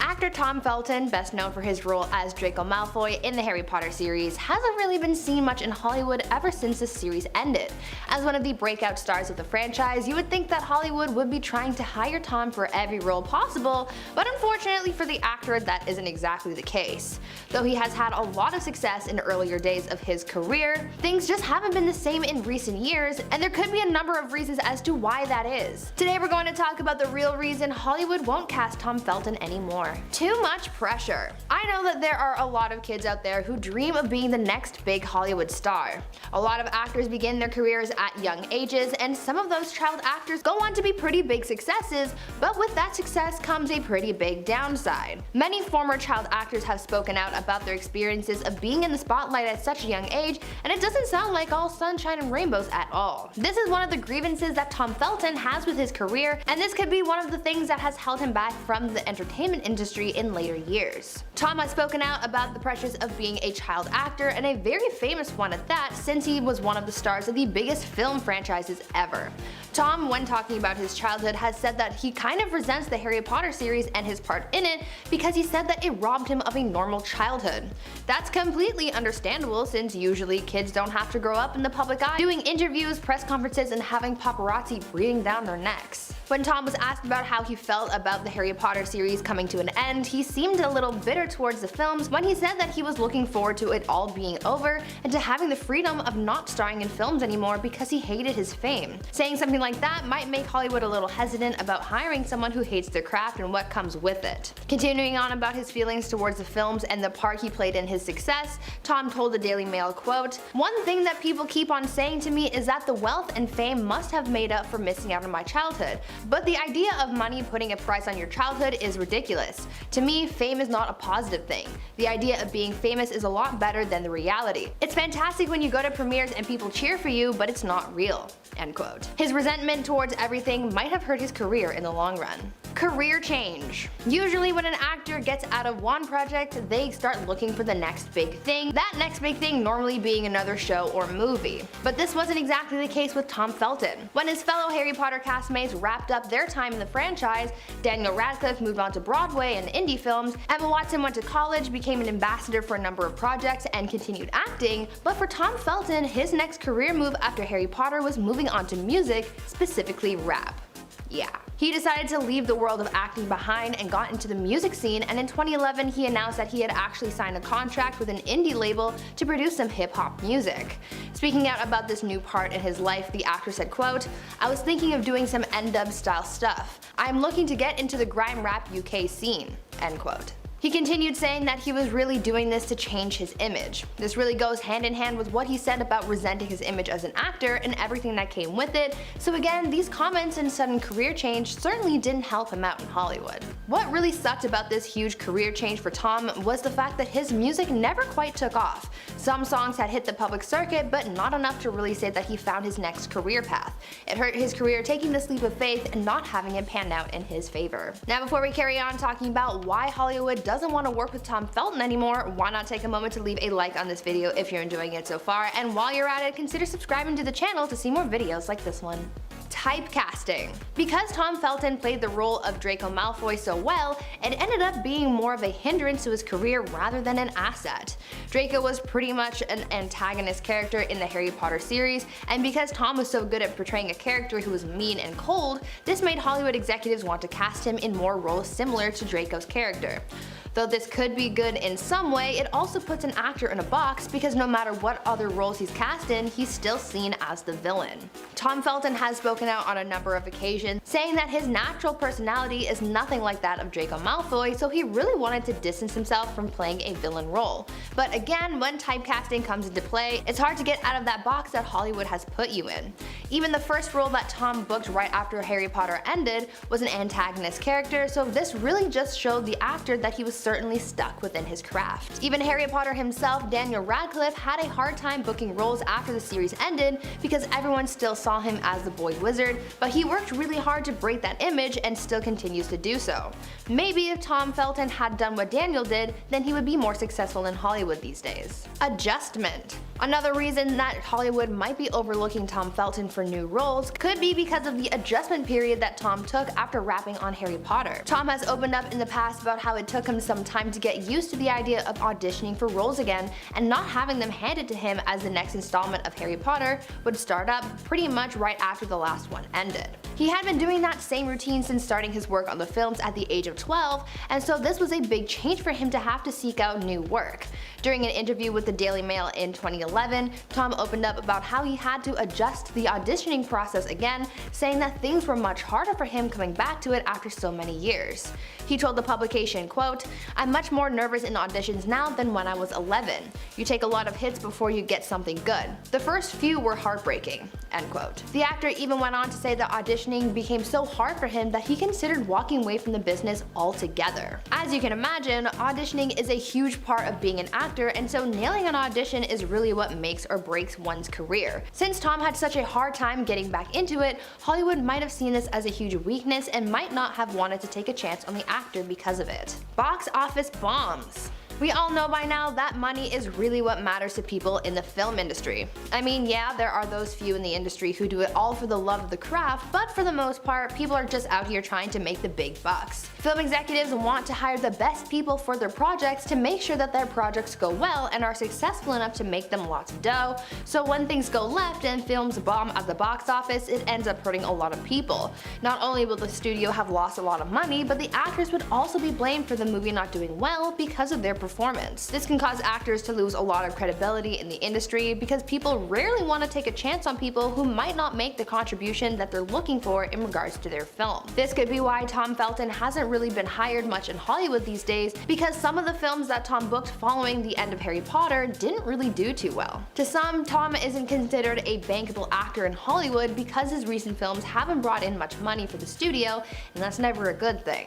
Actor Tom Felton, best known for his role as Draco Malfoy in the Harry Potter series, hasn't really been seen much in Hollywood ever since the series ended. As one of the breakout stars of the franchise, you would think that Hollywood would be trying to hire Tom for every role possible, but unfortunately for the actor, that isn't exactly the case. Though he has had a lot of success in earlier days of his career, things just haven't been the same in recent years, and there could be a number of reasons as to why that is. Today we're going to talk about the real reason Hollywood won't cast Tom Felton anymore. Too much pressure. I know that there are a lot of kids out there who dream of being the next big Hollywood star. A lot of actors begin their careers at young ages, and some of those child actors go on to be pretty big successes, but with that success comes a pretty big downside. Many former child actors have spoken out about their experiences of being in the spotlight at such a young age, and it doesn't sound like all sunshine and rainbows at all. This is one of the grievances that Tom Felton has with his career, and this could be one of the things that has held him back from the entertainment industry in later years. Tom has spoken out about the pressures of being a child actor, and a very famous one at that, since he was one of the stars of the biggest film franchises ever. Tom, when talking about his childhood, has said that he kind of resents the Harry Potter series and his part in it because he said that it robbed him of a normal childhood. That's completely understandable, since usually kids don't have to grow up in the public eye doing interviews, press conferences, and having paparazzi breathing down their necks. When Tom was asked about how he felt about the Harry Potter series coming to an end, he seemed a little bitter towards the films when he said that he was looking forward to it all being over and to having the freedom of not starring in films anymore because he hated his fame. Saying something like that might make Hollywood a little hesitant about hiring someone who hates their craft and what comes with it. Continuing on about his feelings towards the films and the part he played in his success, Tom told the Daily Mail, quote, "One thing that people keep on saying to me is that the wealth and fame must have made up for missing out on my childhood. But the idea of money putting a price on your childhood is ridiculous. To me, fame is not a positive thing. The idea of being famous is a lot better than the reality. It's fantastic when you go to premieres and people cheer for you, but it's not real." End quote. His resentment towards everything might have hurt his career in the long run. Career change. Usually when an actor gets out of one project, they start looking for the next big thing, that next big thing normally being another show or movie. But this wasn't exactly the case with Tom Felton. When his fellow Harry Potter castmates wrapped up their time in the franchise, Daniel Radcliffe moved on to Broadway and indie films, Emma Watson went to college, became an ambassador for a number of projects, and continued acting, but for Tom Felton, his next career move after Harry Potter was moving on to music, specifically rap. Yeah. He decided to leave the world of acting behind and got into the music scene, and in 2011 he announced that he had actually signed a contract with an indie label to produce some hip-hop music. Speaking out about this new part in his life, the actor said, quote, "I was thinking of doing some N-dub style stuff. I'm looking to get into the grime rap UK scene." End quote. He continued saying that he was really doing this to change his image. This really goes hand in hand with what he said about resenting his image as an actor and everything that came with it, so again, these comments and sudden career change certainly didn't help him out in Hollywood. What really sucked about this huge career change for Tom was the fact that his music never quite took off. Some songs had hit the public circuit, but not enough to really say that he found his next career path. It hurt his career taking this leap of faith and not having it pan out in his favor. Now before we carry on talking about why Hollywood doesn't want to work with Tom Felton anymore, why not take a moment to leave a like on this video if you're enjoying it so far, and while you're at it, consider subscribing to the channel to see more videos like this one. Typecasting. Because Tom Felton played the role of Draco Malfoy so well, it ended up being more of a hindrance to his career rather than an asset. Draco was pretty much an antagonist character in the Harry Potter series, and because Tom was so good at portraying a character who was mean and cold, this made Hollywood executives want to cast him in more roles similar to Draco's character. Though this could be good in some way, it also puts an actor in a box because no matter what other roles he's cast in, he's still seen as the villain. Tom Felton has spoken out on a number of occasions, saying that his natural personality is nothing like that of Draco Malfoy, so he really wanted to distance himself from playing a villain role. But again, when typecasting comes into play, it's hard to get out of that box that Hollywood has put you in. Even the first role that Tom booked right after Harry Potter ended was an antagonist character, so this really just showed the actor that he was certainly stuck within his craft. Even Harry Potter himself, Daniel Radcliffe, had a hard time booking roles after the series ended because everyone still saw him as the boy wizard, but he worked really hard to break that image and still continues to do so. Maybe if Tom Felton had done what Daniel did, then he would be more successful in Hollywood these days. Adjustment. Another reason that Hollywood might be overlooking Tom Felton for new roles could be because of the adjustment period that Tom took after wrapping on Harry Potter. Tom has opened up in the past about how it took him some time to get used to the idea of auditioning for roles again and not having them handed to him, as the next installment of Harry Potter would start up pretty much right after the last one ended. He had been doing that same routine since starting his work on the films at the age of 12, and so this was a big change for him to have to seek out new work. During an interview with the Daily Mail in 2011, Tom opened up about how he had to adjust the auditioning process again, saying that things were much harder for him coming back to it after so many years. He told the publication, quote, "I'm much more nervous in auditions now than when I was 11. You take a lot of hits before you get something good. The first few were heartbreaking," end quote. The actor even went on to say that auditioning became so hard for him that he considered walking away from the business altogether. As you can imagine, auditioning is a huge part of being an actor, and so nailing an audition is really what makes or breaks one's career. Since Tom had such a hard time getting back into it, Hollywood might have seen this as a huge weakness and might not have wanted to take a chance on the actor because of it. Box office bombs. We all know by now that money is really what matters to people in the film industry. I mean, yeah, there are those few in the industry who do it all for the love of the craft, but for the most part, people are just out here trying to make the big bucks. Film executives want to hire the best people for their projects to make sure that their projects go well and are successful enough to make them lots of dough, so when things go left and films bomb at the box office, it ends up hurting a lot of people. Not only will the studio have lost a lot of money, but the actors would also be blamed for the movie not doing well because of their performance. This can cause actors to lose a lot of credibility in the industry because people rarely want to take a chance on people who might not make the contribution that they're looking for in regards to their film. This could be why Tom Felton hasn't really been hired much in Hollywood these days, because some of the films that Tom booked following the end of Harry Potter didn't really do too well. To some, Tom isn't considered a bankable actor in Hollywood because his recent films haven't brought in much money for the studio, and that's never a good thing.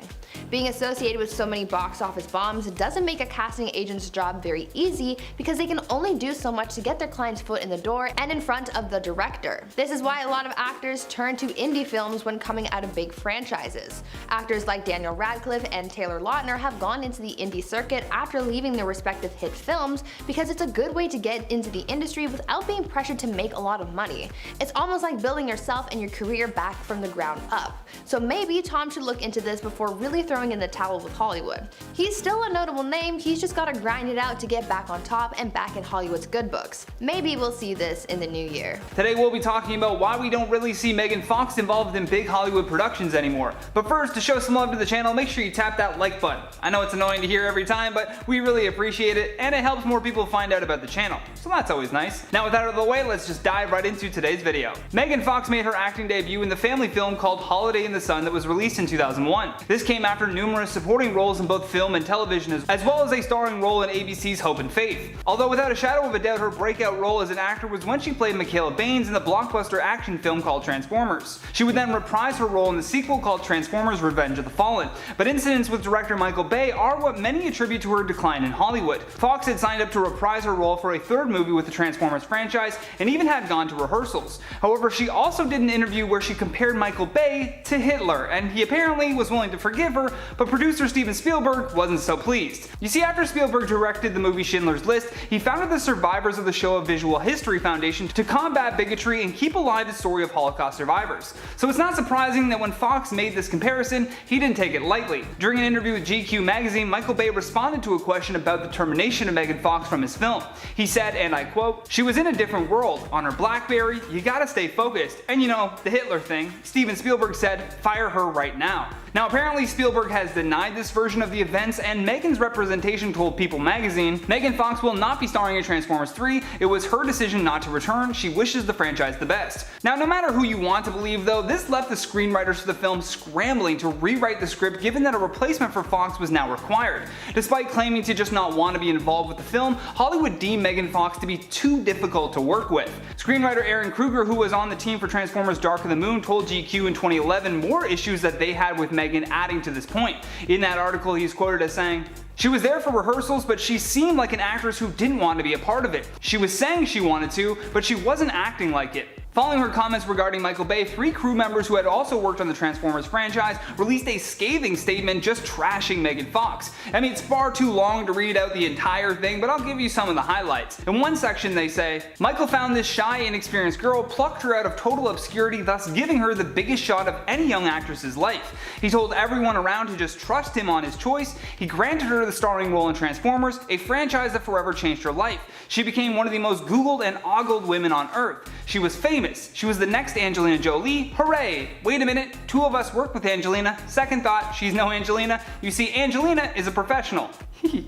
Being associated with so many box office bombs doesn't make a casting agent's job very easy, because they can only do so much to get their client's foot in the door and in front of the director. This is why a lot of actors turn to indie films when coming out of big franchises. Actors like Daniel Radcliffe and Taylor Lautner have gone into the indie circuit after leaving their respective hit films because it's a good way to get into the industry without being pressured to make a lot of money. It's almost like building yourself and your career back from the ground up. So maybe Tom should look into this before really throwing in the towel with Hollywood. He's still a notable name, he's just gotta grind it out to get back on top and back in Hollywood's good books. Maybe we'll see this in the new year. Today we'll be talking about why we don't really see Megan Fox involved in big Hollywood productions anymore. But first, to show some love to the channel, make sure you tap that like button. I know it's annoying to hear every time, but we really appreciate it, and it helps more people find out about the channel, so that's always nice. Now with that out of the way, let's just dive right into today's video. Megan Fox made her acting debut in the family film called Holiday in the Sun that was released in 2001. This came after numerous supporting roles in both film and television, as well as a starring role in ABC's Hope and Faith. Although without a shadow of a doubt her breakout role as an actor was when she played Michaela Baines in the blockbuster action film called Transformers. She would then reprise her role in the sequel called Transformers Revenge of the Fallen, but incidents with director Michael Bay are what many attribute to her decline in Hollywood. Fox had signed up to reprise her role for a third movie with the Transformers franchise and even had gone to rehearsals. However, she also did an interview where she compared Michael Bay to Hitler, and he apparently was willing to forgive her, but producer Steven Spielberg wasn't so pleased. You see, after Spielberg directed the movie Schindler's List, he founded the survivors of the Shoah Visual History Foundation to combat bigotry and keep alive the story of Holocaust survivors. So it's not surprising that when Fox made this comparison, he didn't take it lightly. During an interview with GQ magazine, Michael Bay responded to a question about the termination of Megan Fox from his film. He said, and I quote, "She was in a different world. On her BlackBerry, you gotta stay focused. And you know, the Hitler thing." Steven Spielberg said, "Fire her right now." Now apparently Spielberg has denied this version of the events, and Megan's representation told People magazine, "Megan Fox will not be starring in Transformers 3. It was her decision not to return. She wishes the franchise the best." Now no matter who you want to believe though, this left the screenwriters for the film scrambling to rewrite the script given that a replacement for Fox was now required. Despite claiming to just not want to be involved with the film, Hollywood deemed Megan Fox to be too difficult to work with. Screenwriter Aaron Kruger, who was on the team for Transformers Dark of the Moon, told GQ in 2011 more issues that they had with Megan adding to this point. In that article, he's quoted as saying, She was there for rehearsals, but she seemed like an actress who didn't want to be a part of it. She was saying she wanted to, but she wasn't acting like it. Following her comments regarding Michael Bay, 3 crew members who had also worked on the Transformers franchise released a scathing statement just trashing Megan Fox. I mean, it's far too long to read out the entire thing, but I'll give you some of the highlights. In one section they say, Michael found this shy, inexperienced girl, plucked her out of total obscurity, thus giving her the biggest shot of any young actress's life. He told everyone around to just trust him on his choice. He granted her the starring role in Transformers, a franchise that forever changed her life. She became one of the most googled and ogled women on earth. She was famous. She was the next Angelina Jolie. Hooray! Wait a minute, 2 of us work with Angelina. Second thought, she's no Angelina. You see, Angelina is a professional.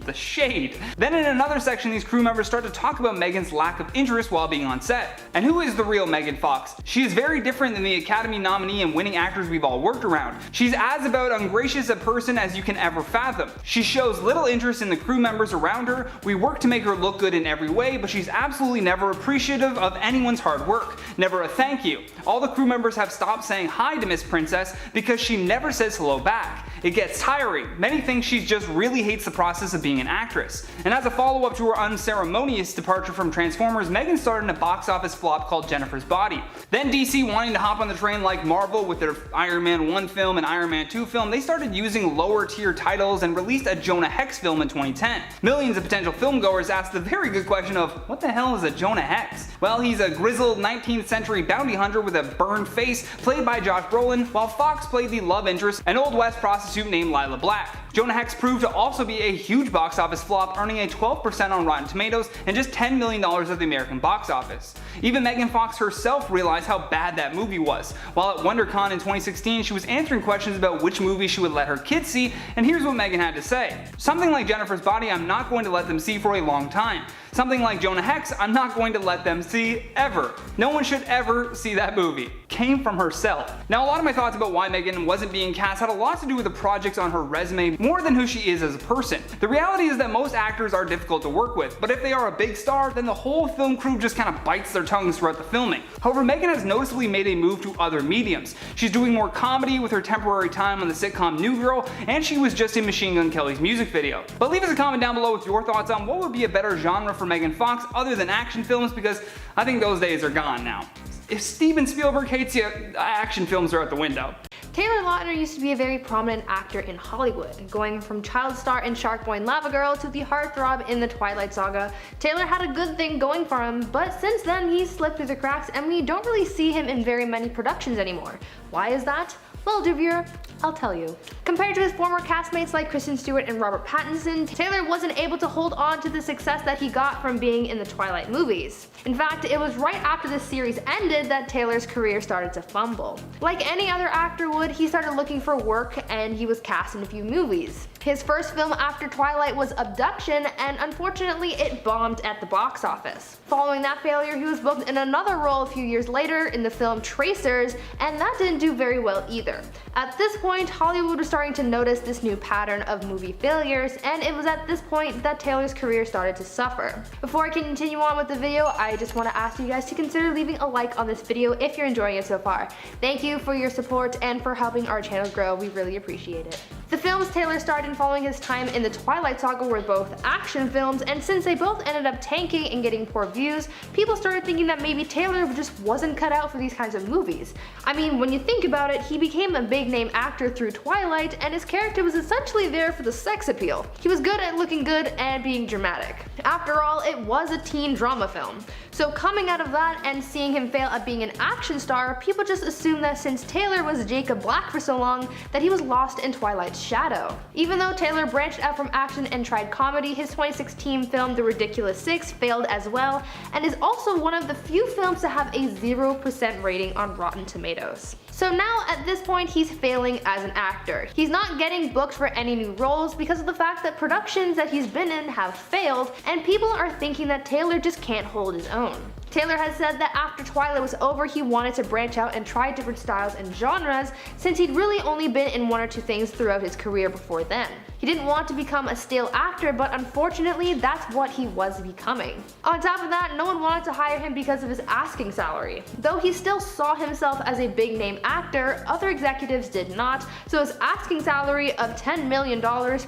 The shade. Then in another section, these crew members start to talk about Megan's lack of interest while being on set. And who is the real Megan Fox? She is very different than the Academy nominee and winning actors we've all worked around. She's as about ungracious a person as you can ever fathom. She shows little interest in the crew members around her. We work to make her look good in every way, but she's absolutely never appreciative of anyone's hard work. Never a thank you. All the crew members have stopped saying hi to Miss Princess because she never says hello back. It gets tiring. Many think she just really hates the process of being an actress. And as a follow-up to her unceremonious departure from Transformers, Megan starred in a box office flop called Jennifer's Body. Then DC, wanting to hop on the train like Marvel with their Iron Man 1 film and Iron Man 2 film, they started using lower tier titles and released a Jonah Hex film in 2010. Millions of potential filmgoers asked the very good question of, what the hell is a Jonah Hex? Well, he's a grizzled 19th century bounty hunter with a burned face, played by Josh Brolin, while Fox played the love interest, an Old West prostitute named Lila Black. Jonah Hex proved to also be a huge box office flop, earning a 12% on Rotten Tomatoes and just $10 million at the American box office. Even Megan Fox herself realized how bad that movie was. While at WonderCon in 2016, she was answering questions about which movie she would let her kids see, and here's what Megan had to say. Something like Jennifer's Body, I'm not going to let them see for a long time. Something like Jonah Hex, I'm not going to let them see ever. No one should ever see that movie. Came from herself. Now, a lot of my thoughts about why Megan wasn't being cast had a lot to do with the projects on her resume more than who she is as a person. The reality is that most actors are difficult to work with, but if they are a big star, then the whole film crew just kind of bites their tongues throughout the filming. However, Megan has noticeably made a move to other mediums. She's doing more comedy with her temporary time on the sitcom New Girl, and she was just in Machine Gun Kelly's music video. But leave us a comment down below with your thoughts on what would be a better genre for Megan Fox other than action films, because I think those days are gone now. If Steven Spielberg hates you, action films are out the window. Taylor Lautner used to be a very prominent actor in Hollywood. Going from child star in Shark Boy and Lava Girl to the heartthrob in the Twilight Saga, Taylor had a good thing going for him, but since then he's slipped through the cracks and we don't really see him in very many productions anymore. Why is that? Well, dear viewer, I'll tell you. Compared to his former castmates like Kristen Stewart and Robert Pattinson, Taylor wasn't able to hold on to the success that he got from being in the Twilight movies. In fact, it was right after the series ended that Taylor's career started to fumble. Like any other actor would, he started looking for work and he was cast in a few movies. His first film after Twilight was Abduction, and unfortunately it bombed at the box office. Following that failure, he was booked in another role a few years later in the film Tracers, and that didn't do very well either. At this point, Hollywood was starting to notice this new pattern of movie failures, and it was at this point that Taylor's career started to suffer. Before I continue on with the video, I just want to ask you guys to consider leaving a like on this video if you're enjoying it so far. Thank you for your support and for helping our channel grow, we really appreciate it. The films Taylor starred in following his time in the Twilight Saga were both action films, and since they both ended up tanking and getting poor views, people started thinking that maybe Taylor just wasn't cut out for these kinds of movies. I mean, when you think about it, he became a big name actor through Twilight, and his character was essentially there for the sex appeal. He was good at looking good and being dramatic. After all, it was a teen drama film. So coming out of that and seeing him fail at being an action star, people just assumed that since Taylor was Jacob Black for so long, that he was lost in Twilight's shadow. Even though Taylor branched out from action and tried comedy, his 2016 film The Ridiculous Six failed as well, and is also one of the few films to have a 0% rating on Rotten Tomatoes. So now at this point he's failing as an actor. He's not getting booked for any new roles because of the fact that productions that he's been in have failed, and people are thinking that Taylor just can't hold his own. Taylor has said that after Twilight was over, he wanted to branch out and try different styles and genres, since he'd really only been in one or two things throughout his career before then. He didn't want to become a stale actor, but unfortunately that's what he was becoming. On top of that, no one wanted to hire him because of his asking salary. Though he still saw himself as a big name actor, other executives did not, so his asking salary of $10 million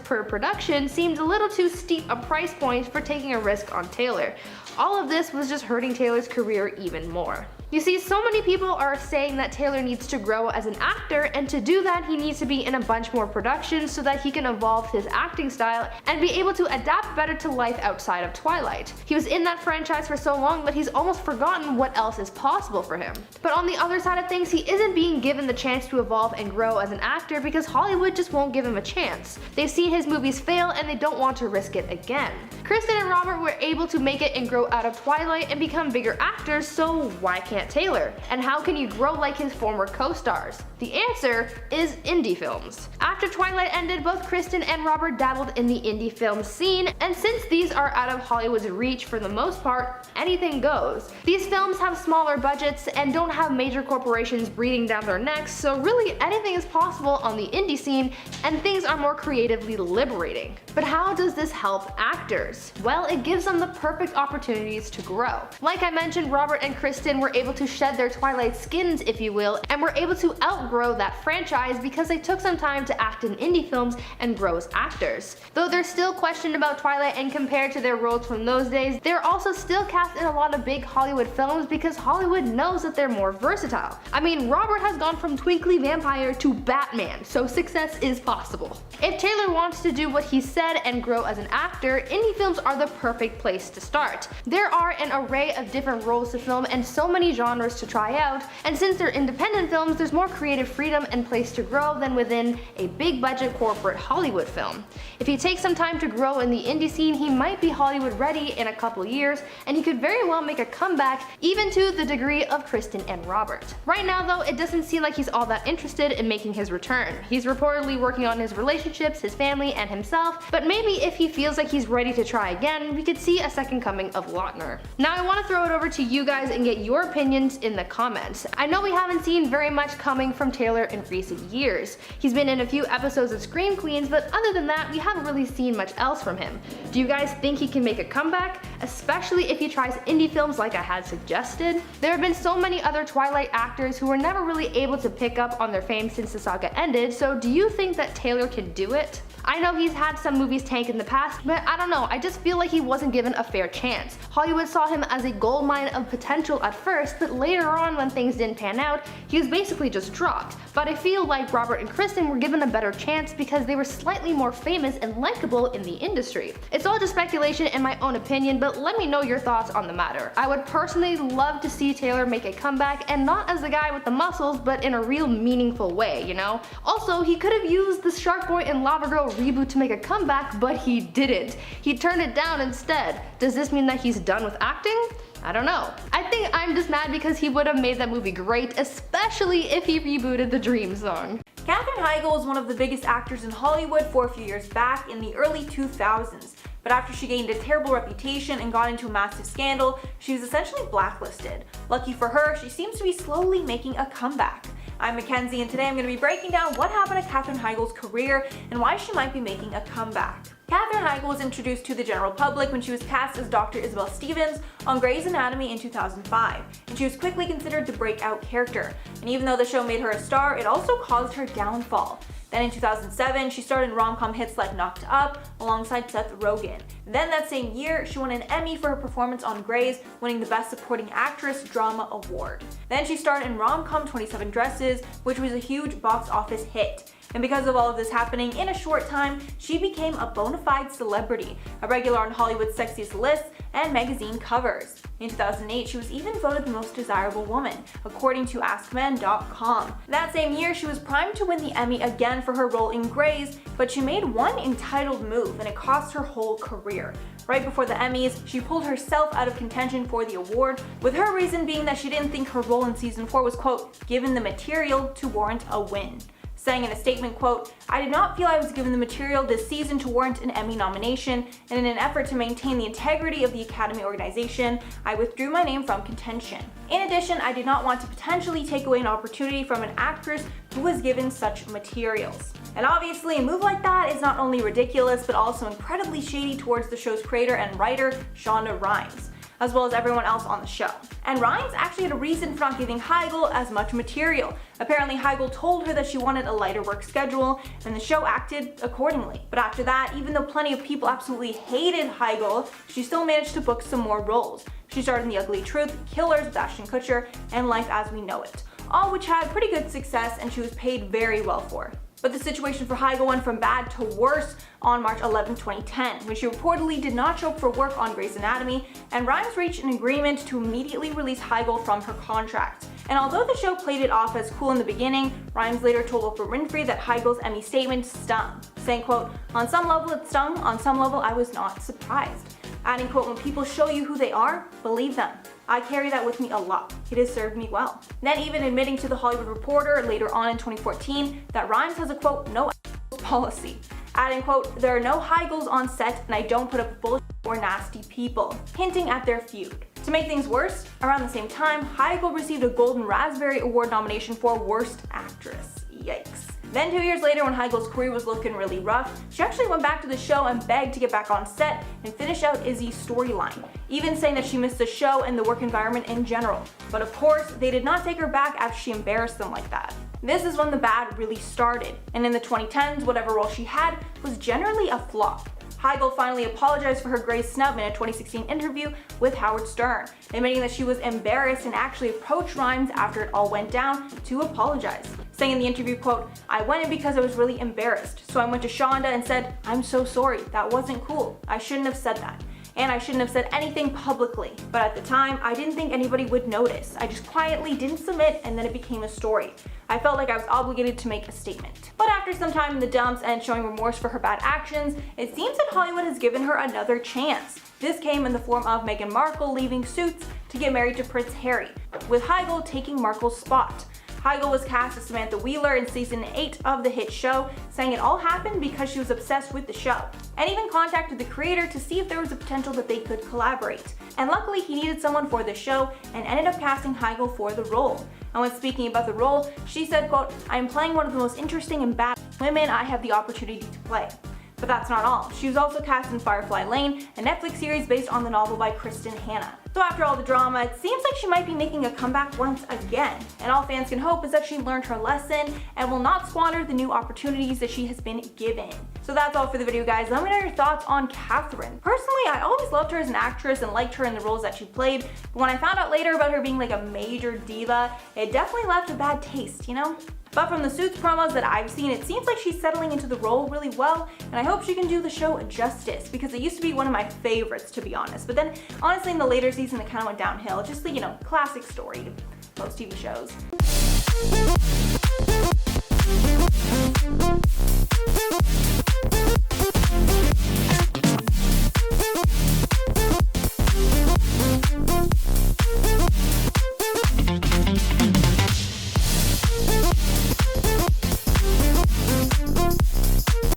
per production seemed a little too steep a price point for taking a risk on Taylor. All of this was just hurting Taylor's career even more. You see, so many people are saying that Taylor needs to grow as an actor, and to do that he needs to be in a bunch more productions so that he can evolve his acting style and be able to adapt better to life outside of Twilight. He was in that franchise for so long that he's almost forgotten what else is possible for him. But on the other side of things, he isn't being given the chance to evolve and grow as an actor because Hollywood just won't give him a chance. They've seen his movies fail and they don't want to risk it again. Kristen and Robert were able to make it and grow out of Twilight and become bigger actors, so why can't Taylor? And how can you grow like his former co-stars? The answer is indie films. After Twilight ended, both Kristen and Robert dabbled in the indie film scene, and since these are out of Hollywood's reach for the most part, anything goes. These films have smaller budgets and don't have major corporations breathing down their necks, so really anything is possible on the indie scene, and things are more creatively liberating. But how does this help actors? Well, it gives them the perfect opportunities to grow. Like I mentioned, Robert and Kristen were able to shed their Twilight skins, if you will, and were able to outgrow that franchise because they took some time to act in indie films and grow as actors. Though they're still questioned about Twilight and compared to their roles from those days, they're also still cast in a lot of big Hollywood films because Hollywood knows that they're more versatile. I mean, Robert has gone from Twinkly Vampire to Batman, so success is possible. If Taylor wants to do what he said and grow as an actor, indie films are the perfect place to start. There are an array of different roles to film and so many genres to try out, and since they're independent films, there's more creative freedom and place to grow than within a big budget corporate Hollywood film. If he takes some time to grow in the indie scene, he might be Hollywood ready in a couple years, and he could very well make a comeback, even to the degree of Kristen and Robert. Right now though, it doesn't seem like he's all that interested in making his return. He's reportedly working on his relationships, his family, and himself, but maybe if he feels like he's ready to try again, we could see a second coming of Lautner. Now I want to throw it over to you guys and get your opinions in the comments. I know we haven't seen very much coming from Taylor in recent years. He's been in a few episodes of Scream Queens, but other than that, we haven't really seen much else from him. Do you guys think he can make a comeback, especially if he tries indie films like I had suggested? There have been so many other Twilight actors who were never really able to pick up on their fame since the saga ended, so do you think that Taylor can do it? I know he's had some movies tank in the past, but I don't know, I just feel like he wasn't given a fair chance. Hollywood saw him as a goldmine of potential at first, but later on when things didn't pan out, he was basically just dropped. But I feel like Robert and Kristen were given a better chance because they were slightly more famous and likable in the industry. It's all just speculation in my own opinion, but let me know your thoughts on the matter. I would personally love to see Taylor make a comeback, and not as the guy with the muscles, but in a real meaningful way, you know? Also, he could have used the Shark Boy and Lava Girl reboot to make a comeback, but he didn't. He turned it down instead. Does this mean that he's done with acting? I don't know. I think I'm just mad because he would have made that movie great, especially if he rebooted the Dream song. Katherine Heigl was one of the biggest actors in Hollywood for a few years back in the early 2000s. But after she gained a terrible reputation and got into a massive scandal, she was essentially blacklisted. Lucky for her, she seems to be slowly making a comeback. I'm Mackenzie, and today I'm going to be breaking down what happened to Katherine Heigl's career and why she might be making a comeback. Katherine Heigl was introduced to the general public when she was cast as Dr. Isabel Stevens on Grey's Anatomy in 2005, and she was quickly considered the breakout character. And even though the show made her a star, it also caused her downfall. Then in 2007, she starred in rom-com hits like Knocked Up alongside Seth Rogen. Then that same year, she won an Emmy for her performance on Grey's, winning the Best Supporting Actress Drama Award. Then she starred in rom-com 27 Dresses, which was a huge box office hit. And because of all of this happening in a short time, she became a bona fide celebrity, a regular on Hollywood's sexiest lists and magazine covers. In 2008, she was even voted the most desirable woman, according to AskMen.com. That same year, she was primed to win the Emmy again for her role in Grey's, but she made one entitled move and it cost her whole career. Right before the Emmys, she pulled herself out of contention for the award, with her reason being that she didn't think her role in season 4 was, quote, given the material to warrant a win. Saying in a statement, quote, I did not feel I was given the material this season to warrant an Emmy nomination, and in an effort to maintain the integrity of the Academy organization, I withdrew my name from contention. In addition, I did not want to potentially take away an opportunity from an actress who was given such materials. And obviously, a move like that is not only ridiculous, but also incredibly shady towards the show's creator and writer, Shonda Rhimes, as well as everyone else on the show. And Rhimes actually had a reason for not giving Heigl as much material. Apparently Heigl told her that she wanted a lighter work schedule, and the show acted accordingly. But after that, even though plenty of people absolutely hated Heigl, she still managed to book some more roles. She starred in The Ugly Truth, Killers with Ashton Kutcher, and Life as We Know It, all which had pretty good success and she was paid very well for. But the situation for Heigl went from bad to worse on March 11, 2010, when she reportedly did not show up for work on Grey's Anatomy, and Rhimes reached an agreement to immediately release Heigl from her contract. And although the show played it off as cool in the beginning, Rhimes later told Oprah Winfrey that Heigl's Emmy statement stung, saying, quote, "On some level it stung, on some level I was not surprised." Adding, quote, "When people show you who they are, believe them. I carry that with me a lot. It has served me well." Then even admitting to The Hollywood Reporter later on in 2014 that Rhimes has a, quote, "no policy." Adding, quote, "There are no Heigls on set and I don't put up with bullshit or nasty people," hinting at their feud. To make things worse, around the same time, Heigl received a Golden Raspberry Award nomination for Worst Actress. Yikes. Then 2 years later, when Heigl's career was looking really rough, she actually went back to the show and begged to get back on set and finish out Izzy's storyline, even saying that she missed the show and the work environment in general. But of course, they did not take her back after she embarrassed them like that. This is when the bad really started, and in the 2010s, whatever role she had was generally a flop. Heigl finally apologized for her Grey's snub in a 2016 interview with Howard Stern, admitting that she was embarrassed and actually approached Rhimes after it all went down to apologize, saying in the interview, quote, "I went in because I was really embarrassed, so I went to Shonda and said, 'I'm so sorry, that wasn't cool, I shouldn't have said that. And I shouldn't have said anything publicly. But at the time, I didn't think anybody would notice. I just quietly didn't submit and then it became a story. I felt like I was obligated to make a statement.'" But after some time in the dumps and showing remorse for her bad actions, it seems that Hollywood has given her another chance. This came in the form of Meghan Markle leaving Suits to get married to Prince Harry, with Heigl taking Markle's spot. Heigl was cast as Samantha Wheeler in season 8 of the hit show, saying it all happened because she was obsessed with the show, and even contacted the creator to see if there was a potential that they could collaborate. And luckily he needed someone for the show and ended up casting Heigl for the role. And when speaking about the role, she said, quote, "I am playing one of the most interesting and bad women I have the opportunity to play." But that's not all. She was also cast in Firefly Lane, a Netflix series based on the novel by Kristen Hanna. So after all the drama, it seems like she might be making a comeback once again. And all fans can hope is that she learned her lesson and will not squander the new opportunities that she has been given. So that's all for the video, guys. Let me know your thoughts on Catherine. Personally, I always loved her as an actress and liked her in the roles that she played, but when I found out later about her being like a major diva, it definitely left a bad taste, you know? But from the Suits promos that I've seen, it seems like she's settling into the role really well, and I hope she can do the show justice, because it used to be one of my favorites, to be honest. But then, honestly, in the later season, it kind of went downhill. Just the, classic story of most TV shows.